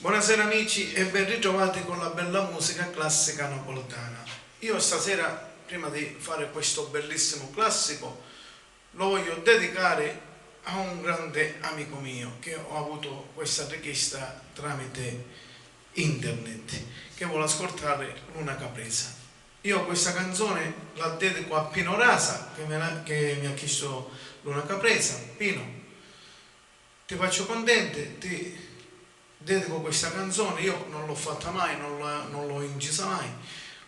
Buonasera amici e ben ritrovati con la bella musica classica napoletana. Io stasera, prima di fare questo bellissimo classico, lo voglio dedicare a un grande amico mio che ho avuto questa richiesta tramite internet, che vuole ascoltare Luna Caprese. Io questa canzone la dedico a Pino Rasa che mi ha chiesto Luna Caprese. Pino, ti faccio contente, ti dedico questa canzone. Io non l'ho fatta mai, non l'ho incisa mai.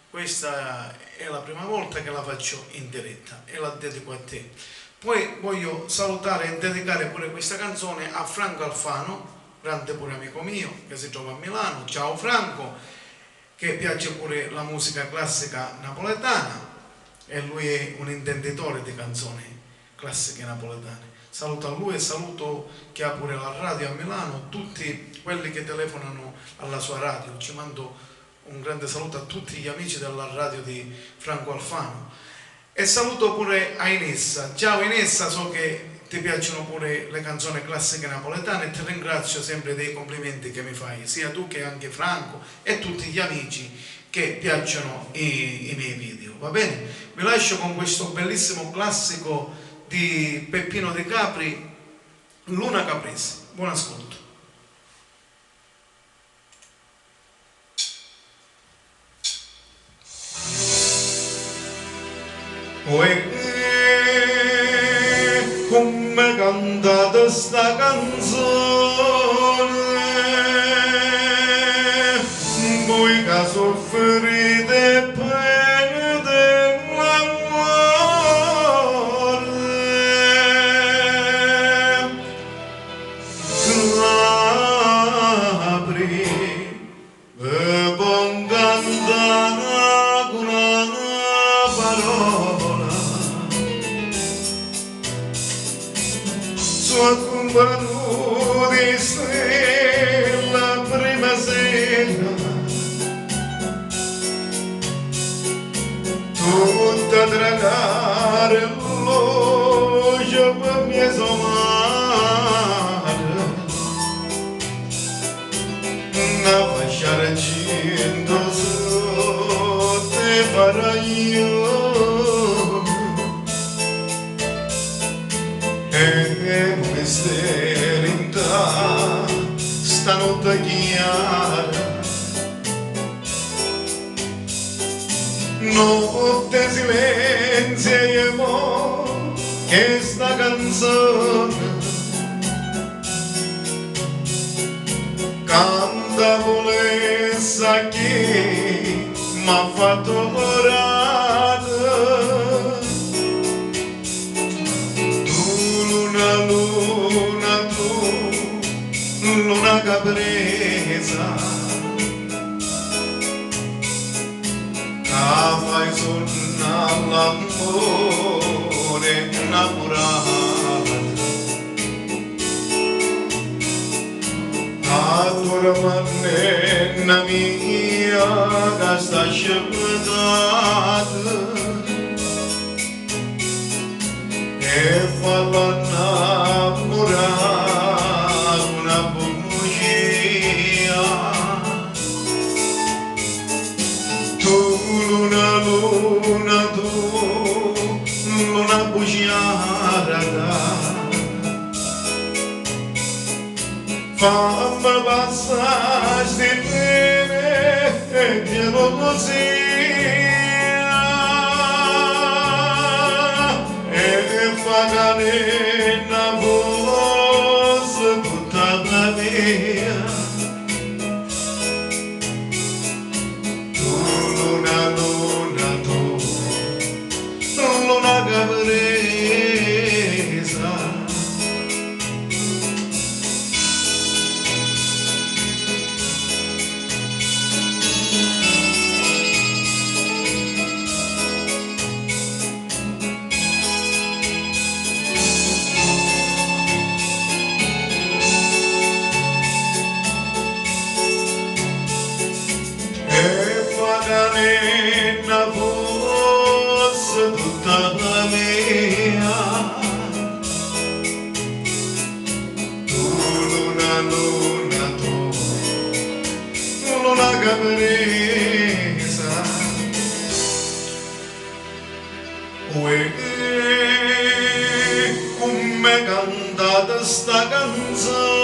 Questa è la prima volta che la faccio in diretta e la dedico a te. Poi voglio salutare e dedicare pure questa canzone a Franco Alfano, grande pure amico mio, che si trova a Milano. Ciao Franco, che piace pure la musica classica napoletana e lui è un intenditore di canzoni classiche napoletane. Saluto a lui e saluto chi ha pure la radio a Milano, tutti quelli che telefonano alla sua radio. Ci mando un grande saluto a tutti gli amici della radio di Franco Alfano. E saluto pure a Inessa. Ciao Inessa, so che ti piacciono pure le canzoni classiche napoletane e ti ringrazio sempre dei complimenti che mi fai, sia tu che anche Franco e tutti gli amici che piacciono i miei video. Va bene? Vi lascio con questo bellissimo classico di Peppino De Capri, Luna Caprese. Buon ascolto. Come cantate sta canzone, voi che soffrite pene dell'amore, Capri, e buon cantare con una parola, accompagnato di stella prima sera, tutta tragare l'oggio per mia somare, una fascia argento sotto farò io. E misteri in ta stanotte chiara, notte silenzio e mo che sta canzone canta volessa chi m'ha fatto morare. Luna Caprese, che fai suonare l'amore innamorato, a tua manna mia che sta sceppata e fa l'annamorare. Luna tu, luna bugiarda, fammi passare sti pene e chiedo così, e fa cadere una voce tutta la mia. Luna Caprese, e pagare una voce tutta la mia. Tu luna tu, presa. Come cantata sta canzone